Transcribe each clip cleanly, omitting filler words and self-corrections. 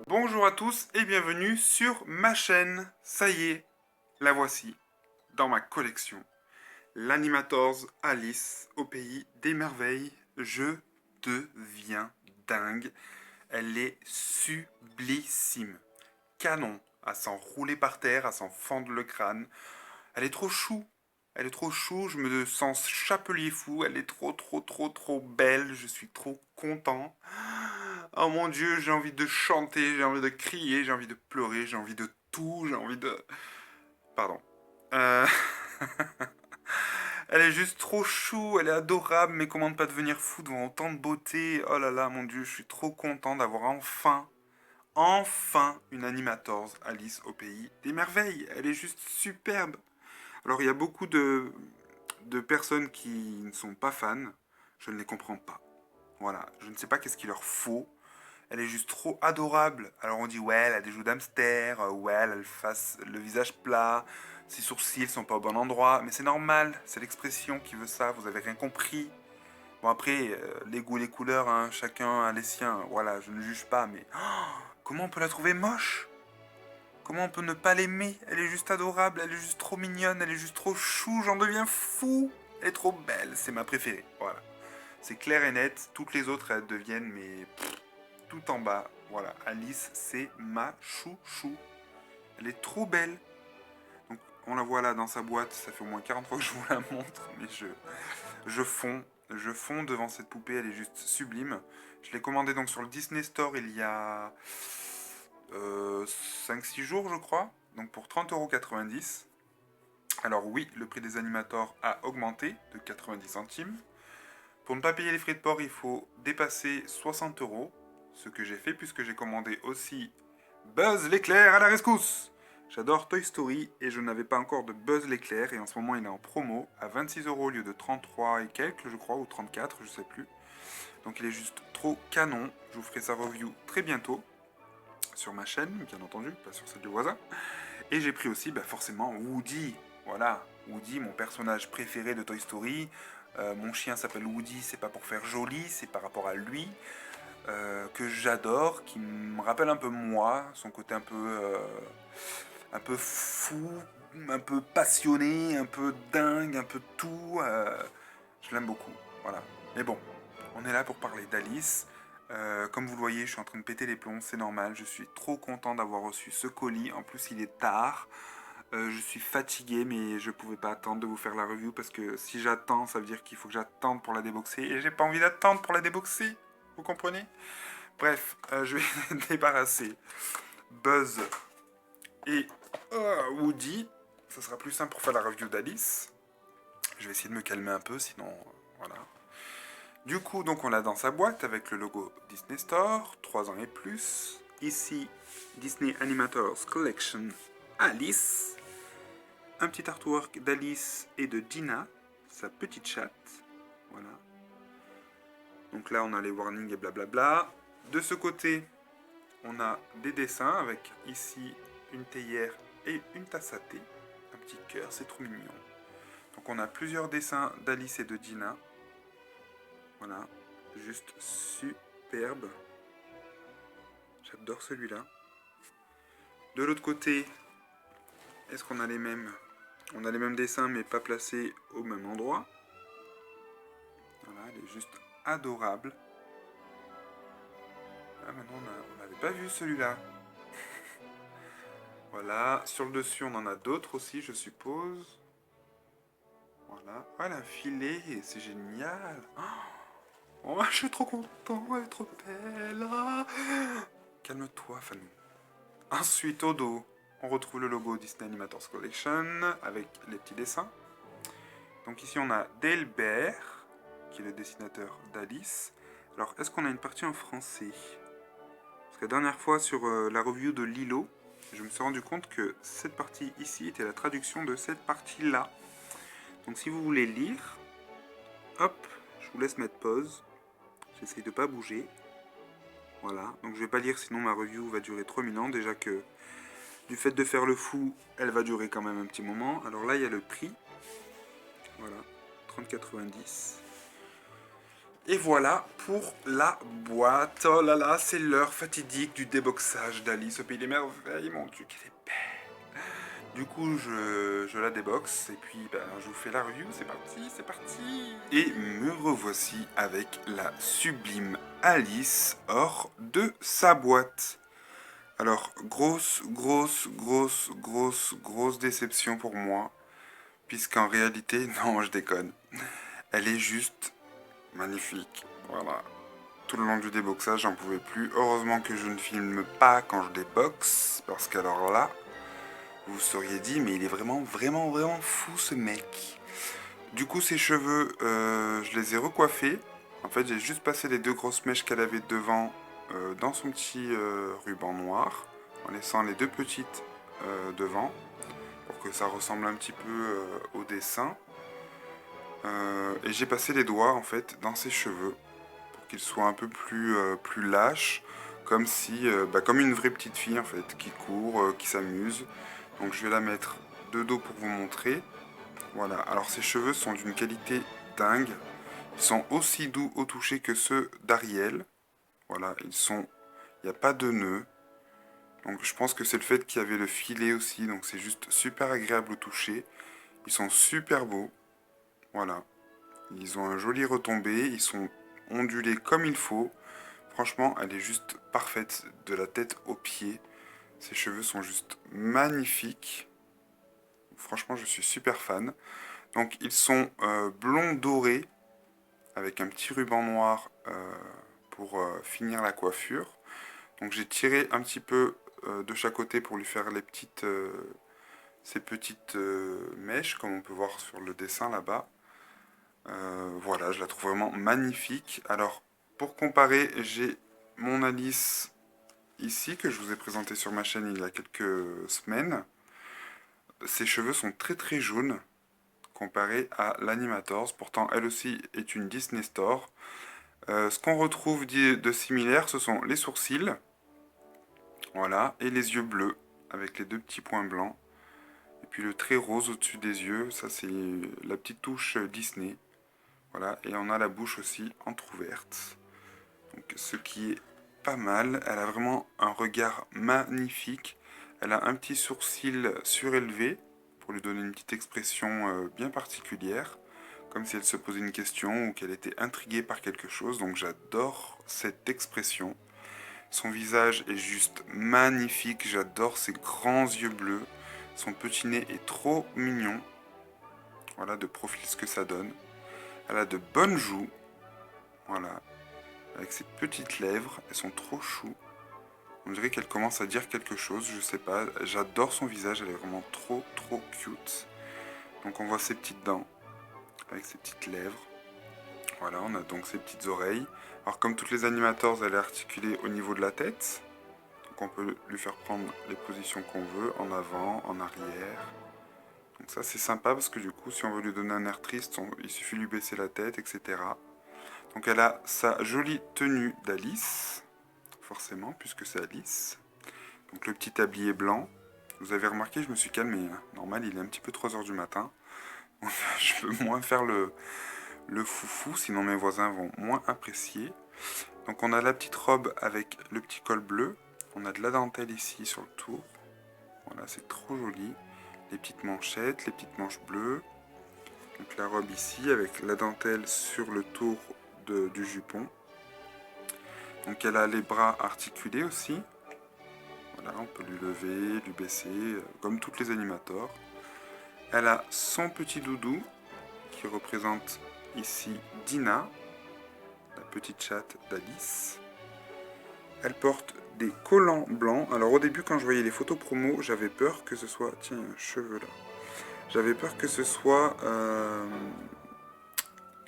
Bonjour à tous et bienvenue sur ma chaîne. Ça y est, la voici dans ma collection. L'Animators Alice au pays des merveilles. Je deviens dingue. Elle est sublissime. Canon à s'en rouler par terre, à s'en fendre le crâne. Elle est trop chou. Elle est trop chou, je me sens chapelier fou. Elle est trop belle. Je suis trop content. Oh mon Dieu, j'ai envie de chanter, j'ai envie de crier, j'ai envie de pleurer, j'ai envie de tout, j'ai envie de... Pardon. Euh, Elle est juste trop chou, elle est adorable, mais comment ne pas devenir fou devant autant de beauté. Oh là là, mon Dieu, je suis trop content d'avoir enfin une Animators Alice au pays des merveilles. Elle est juste superbe. Alors il y a beaucoup de personnes qui ne sont pas fans, je ne les comprends pas. Voilà, je ne sais pas qu'est-ce qu'il leur faut. Elle est juste trop adorable. Alors on dit ouais, elle a des joues d'hamster, ouais, elle a le visage plat, ses sourcils sont pas au bon endroit, mais c'est normal, c'est l'expression qui veut ça, vous avez rien compris. Bon après, les goûts, les couleurs, hein, chacun a les siens, voilà, je ne juge pas, mais comment on peut la trouver moche? Comment on peut ne pas l'aimer? Elle est juste adorable, elle est juste trop mignonne, elle est juste trop chou, j'en deviens fou. Elle est trop belle, c'est ma préférée, voilà. C'est clair et net, toutes les autres elles deviennent mais tout en bas. Voilà, Alice, c'est ma chouchou. Elle est trop belle. Donc, on la voit là dans sa boîte. Ça fait au moins 40 fois que je vous la montre. Mais je fonds. Je fonds devant cette poupée. Elle est juste sublime. Je l'ai commandée donc sur le Disney Store il y a 5-6 jours, je crois. Donc pour 30,90 €. Alors oui, le prix des animators a augmenté de 90 centimes. Pour ne pas payer les frais de port, il faut dépasser 60 €. Ce que j'ai fait puisque j'ai commandé aussi Buzz l'éclair à la rescousse. J'adore Toy Story et je n'avais pas encore de Buzz l'éclair et en ce moment il est en promo à 26 € au lieu de 33 et quelques je crois ou 34 je sais plus. Donc il est juste trop canon. Je vous ferai sa review très bientôt sur ma chaîne bien entendu, pas sur celle du voisin. Et j'ai pris aussi forcément Woody. Voilà, Woody mon personnage préféré de Toy Story. Mon chien s'appelle Woody, c'est pas pour faire joli, c'est par rapport à lui. Que j'adore, qui me rappelle un peu moi, son côté un peu fou, un peu passionné, un peu dingue, un peu tout. Je l'aime beaucoup, voilà. Mais bon, on est là pour parler d'Alice. Comme vous le voyez, je suis en train de péter les plombs, c'est normal. Je suis trop content d'avoir reçu ce colis. En plus, il est tard. Je suis fatigué, mais je pouvais pas attendre de vous faire la review parce que si j'attends, ça veut dire qu'il faut que j'attende pour la déboxer. Et j'ai pas envie d'attendre pour la déboxer. Vous comprenez? Bref, je vais débarrasser Buzz et Woody. Ça sera plus simple pour faire la review d'Alice. Je vais essayer de me calmer un peu, sinon voilà. Du coup, donc on l'a dans sa boîte avec le logo Disney Store, 3 ans et plus. Ici, Disney Animators Collection Alice. Un petit artwork d'Alice et de Gina, sa petite chatte. Voilà. Donc là, on a les warnings et blablabla. De ce côté, on a des dessins avec ici une théière et une tasse à thé. Un petit cœur, c'est trop mignon. Donc on a plusieurs dessins d'Alice et de Gina. Voilà, juste superbe. J'adore celui-là. De l'autre côté, est-ce qu'on a les mêmes? On a les mêmes dessins mais pas placés au même endroit. Voilà, elle est juste adorable. Ah maintenant on n'avait pas vu celui-là. Voilà, sur le dessus on en a d'autres aussi je suppose. Voilà, oh, elle a un filet, c'est génial. Oh, je suis trop content, elle est trop belle. Ah. Calme-toi, Fanou. Ensuite, au dos, on retrouve le logo Disney Animators Collection avec les petits dessins. Donc ici, on a Dale Bear, qui est le dessinateur d'Alice. Alors, est-ce qu'on a une partie en français? Parce que la dernière fois, sur la review de Lilo, je me suis rendu compte que cette partie ici était la traduction de cette partie-là. Donc si vous voulez lire, hop, je vous laisse mettre pause. J'essaye de pas bouger. Voilà, donc je vais pas lire sinon ma review va durer 3 minutes. Déjà que du fait de faire le fou, elle va durer quand même un petit moment. Alors là, il y a le prix. Voilà, 30,90. Et voilà pour la boîte. Oh là là, c'est l'heure fatidique du déboxage d'Alice au Pays des Merveilles. Mon Dieu, qu'elle est belle. Du coup, je la déboxe et puis ben, je vous fais la review. C'est parti, c'est parti. Et me revoici avec la sublime Alice hors de sa boîte. Alors, grosse déception pour moi. Puisqu'en réalité, non, je déconne. Elle est juste magnifique. Voilà. Tout le long du déboxage, j'en pouvais plus. Heureusement que je ne filme pas quand je déboxe. Parce qu'alors là, vous vous seriez dit, mais il est vraiment fou ce mec. Du coup, ses cheveux, je les ai recoiffés. En fait, j'ai juste passé les deux grosses mèches qu'elle avait devant dans son petit ruban noir. En laissant les deux petites devant. Pour que ça ressemble un petit peu au dessin. Et j'ai passé les doigts en fait dans ses cheveux pour qu'ils soient un peu plus lâches, comme si, comme une vraie petite fille en fait, qui court, qui s'amuse. Donc je vais la mettre de dos pour vous montrer. Voilà, alors ses cheveux sont d'une qualité dingue. Ils sont aussi doux au toucher que ceux d'Ariel. Voilà, il n'y a pas de nœuds. Donc je pense que c'est le fait qu'il y avait le filet aussi, donc c'est juste super agréable au toucher. Ils sont super beaux. Voilà. Ils ont un joli retombé, ils sont ondulés comme il faut. Franchement, elle est juste parfaite de la tête aux pieds. Ses cheveux sont juste magnifiques. Franchement, je suis super fan. Donc, ils sont blonds dorés avec un petit ruban noir pour finir la coiffure. Donc, j'ai tiré un petit peu de chaque côté pour lui faire ces petites mèches, comme on peut voir sur le dessin là-bas. Voilà, je la trouve vraiment magnifique. Alors, pour comparer, j'ai mon Alice ici, que je vous ai présenté sur ma chaîne il y a quelques semaines. Ses cheveux sont très jaunes, comparé à l'Animators. Pourtant, elle aussi est une Disney Store. Ce qu'on retrouve de similaire, ce sont les sourcils, voilà, et les yeux bleus, avec les deux petits points blancs. Et puis le trait rose au-dessus des yeux, ça c'est la petite touche Disney. Voilà, et on a la bouche aussi entrouverte. Donc, ce qui est pas mal. Elle a vraiment un regard magnifique. Elle a un petit sourcil surélevé pour lui donner une petite expression bien particulière, comme si elle se posait une question ou qu'elle était intriguée par quelque chose. Donc j'adore cette expression. Son visage est juste magnifique. J'adore ses grands yeux bleus. Son petit nez est trop mignon. Voilà de profil ce que ça donne. Elle a de bonnes joues. Voilà. Avec ses petites lèvres. Elles sont trop choues. On dirait qu'elle commence à dire quelque chose, je sais pas. J'adore son visage, elle est vraiment trop cute. Donc on voit ses petites dents avec ses petites lèvres. Voilà, on a donc ses petites oreilles. Alors comme toutes les animators, elle est articulée au niveau de la tête. Donc on peut lui faire prendre les positions qu'on veut, en avant, en arrière. Donc ça c'est sympa parce que du coup si on veut lui donner un air triste, il suffit de lui baisser la tête, etc. Donc elle a sa jolie tenue d'Alice, forcément puisque c'est Alice. Donc le petit tablier blanc. Vous avez remarqué, je me suis calmé. Hein. Normal, il est un petit peu 3 heures du matin. Je peux moins faire le foufou, sinon mes voisins vont moins apprécier. Donc on a la petite robe avec le petit col bleu. On a de la dentelle ici sur le tour. Voilà, c'est trop joli. Les petites manchettes, les petites manches bleues. Donc la robe ici avec la dentelle sur le tour du jupon. Donc elle a les bras articulés aussi. Voilà, on peut lui lever, lui baisser, comme toutes les animators. Elle a son petit doudou, qui représente ici Dina, la petite chatte d'Alice. Elle porte des collants blancs. Alors au début, quand je voyais les photos promo, j'avais peur que ce soit... Tiens, il y a un cheveu là. J'avais peur que ce soit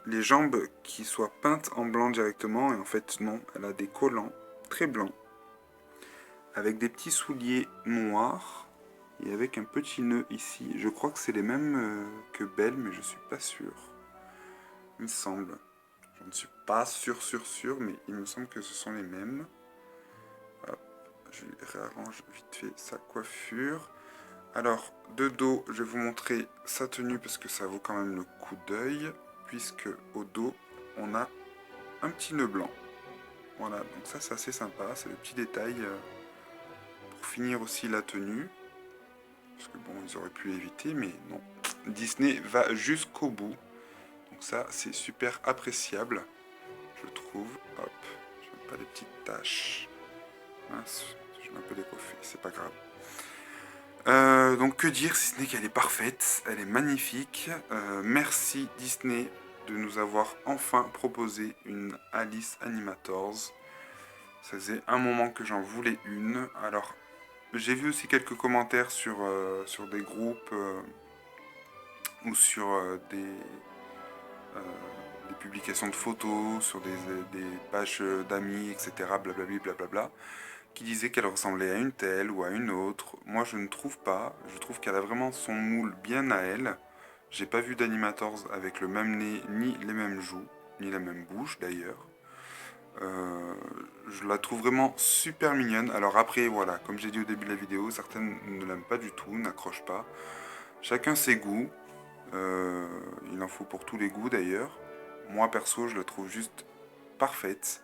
les jambes qui soient peintes en blanc directement. Et en fait, non, elle a des collants très blancs, avec des petits souliers noirs. Et avec un petit nœud ici. Je crois que c'est les mêmes que Belle, mais je suis pas sûr. Il me semble. Je ne suis pas sûr, mais il me semble que ce sont les mêmes. Hop, je lui réarrange vite fait sa coiffure. Alors, de dos, je vais vous montrer sa tenue parce que ça vaut quand même le coup d'œil. Puisque au dos, on a un petit nœud blanc. Voilà, donc ça c'est assez sympa, c'est le petit détail pour finir aussi la tenue. Parce que bon, ils auraient pu l'éviter, mais non. Disney va jusqu'au bout. Donc ça, c'est super appréciable, je trouve. Hop, je n'aime pas les petites taches. Mince, je vais un peu décoiffer, c'est pas grave. Donc que dire si ce n'est qu'elle est parfaite, elle est magnifique. Merci Disney de nous avoir enfin proposé une Alice Animators. Ça faisait un moment que j'en voulais une. Alors j'ai vu aussi quelques commentaires sur des groupes ou sur des publications de photos, sur des pages d'amis, etc. Blablabla, blablabla, qui disaient qu'elle ressemblait à une telle ou à une autre. Moi je ne trouve pas. Je trouve qu'elle a vraiment son moule bien à elle. J'ai pas vu d'animators avec le même nez, ni les mêmes joues, ni la même bouche d'ailleurs. Je la trouve vraiment super mignonne. Alors après, voilà, comme j'ai dit au début de la vidéo, certaines ne l'aiment pas du tout, n'accrochent pas. Chacun ses goûts. Il en faut pour tous les goûts d'ailleurs. Moi perso, je la trouve juste parfaite.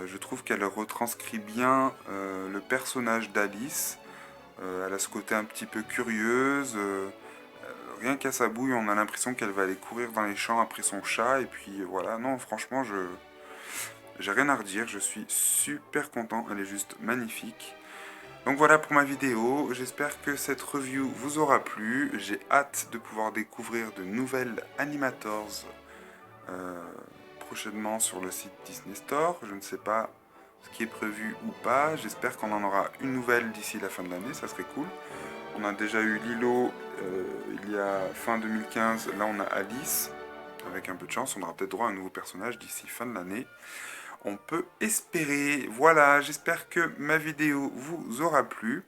Je trouve qu'elle retranscrit bien le personnage d'Alice. Elle a ce côté un petit peu curieuse. Rien qu'à sa bouille, on a l'impression qu'elle va aller courir dans les champs après son chat. Et puis voilà, non, franchement, j'ai rien à redire. Je suis super content. Elle est juste magnifique. Donc voilà pour ma vidéo, j'espère que cette review vous aura plu, j'ai hâte de pouvoir découvrir de nouvelles Animators prochainement sur le site Disney Store, je ne sais pas ce qui est prévu ou pas, j'espère qu'on en aura une nouvelle d'ici la fin de l'année, ça serait cool. On a déjà eu Lilo il y a fin 2015, là on a Alice, avec un peu de chance on aura peut-être droit à un nouveau personnage d'ici fin de l'année. On peut espérer. Voilà, j'espère que ma vidéo vous aura plu.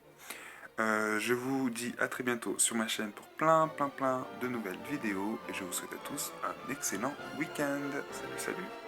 Je vous dis à très bientôt sur ma chaîne pour plein de nouvelles vidéos. Et je vous souhaite à tous un excellent week-end. Salut, salut.